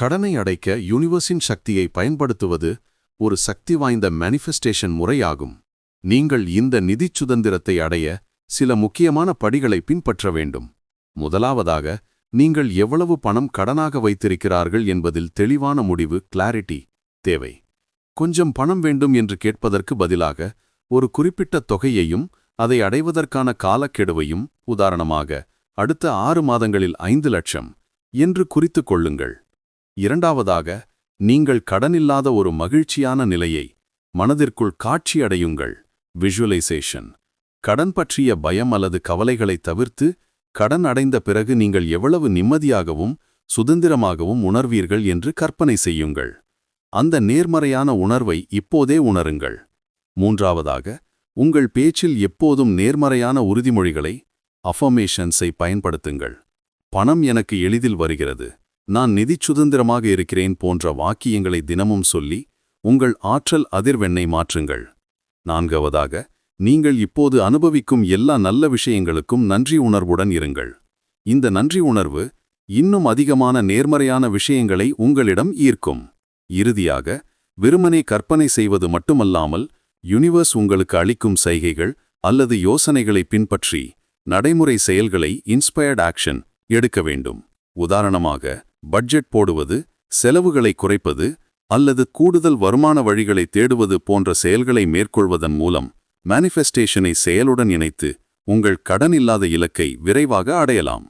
கடனை அடைக்க யூனிவர்ஸின் சக்தியை பயன்படுத்துவது ஒரு சக்தி வாய்ந்த மேனிஃபெஸ்டேஷன் முறையாகும். நீங்கள் இந்த நிதிச் சுதந்திரத்தை அடைய சில முக்கியமான படிகளை பின்பற்ற வேண்டும். முதலாவதாக, நீங்கள் எவ்வளவு பணம் கடனாக வைத்திருக்கிறார்கள் என்பதில் தெளிவான முடிவு கிளாரிட்டி தேவை. கொஞ்சம் பணம் வேண்டும் என்று கேட்பதற்கு பதிலாக ஒரு குறிப்பிட்ட தொகையையும் அதை அடைவதற்கான காலக்கெடுவையும், உதாரணமாக அடுத்த 6 மாதங்களில் 5 லட்சம் என்று குறித்துக் கொள்ளுங்கள். இரண்டாவதாக, நீங்கள் கடனில்லாத ஒரு மகிழ்ச்சியான நிலையை மனதிற்குள் காட்சியடையுங்கள். விஷுவலைசேஷன். கடன் பற்றிய பயம் அல்லது கவலைகளை தவிர்த்து, கடன் அடைந்த பிறகு நீங்கள் எவ்வளவு நிம்மதியாகவும் சுதந்திரமாகவும் உணர்வீர்கள் என்று கற்பனை செய்யுங்கள். அந்த நேர்மறையான உணர்வை இப்போதே உணருங்கள். மூன்றாவதாக, உங்கள் பேச்சில் எப்போதும் நேர்மறையான உறுதிமொழிகளை, அஃபர்மேஷன்ஸை பயன்படுத்துங்கள். பணம் எனக்கு எளிதில் வருகிறது, நான் நிதிச் சுதந்திரமாக இருக்கிறேன் போன்ற வாக்கியங்களை தினமும் சொல்லி உங்கள் ஆற்றல் அதிர்வெண்ணை மாற்றுங்கள். நான்காவதாக, நீங்கள் இப்போது அனுபவிக்கும் எல்லா நல்ல விஷயங்களுக்கும் நன்றி உணர்வுடன் இருங்கள். இந்த நன்றி உணர்வு இன்னும் அதிகமான நேர்மறையான விஷயங்களை உங்களிடம் ஈர்க்கும். இறுதியாக, வெறுமனே கற்பனை செய்வது மட்டுமல்லாமல், யூனிவர்ஸ் உங்களுக்கு அளிக்கும் சைகைகள் அல்லது யோசனைகளை பின்பற்றி நடைமுறை செயல்களை இன்ஸ்பயர்ட் ஆக்ஷன் எடுக்க வேண்டும். உதாரணமாக, பட்ஜெட் போடுவது, செலவுகளை குறைப்பது அல்லது கூடுதல் வருமான வழிகளை தேடுவது போன்ற செயல்களை மேற்கொள்வதன் மூலம் மேனிஃபெஸ்டேஷனை செயலுடன் இணைத்து உங்கள் கடனில்லாத இலக்கை விரைவாக அடையலாம்.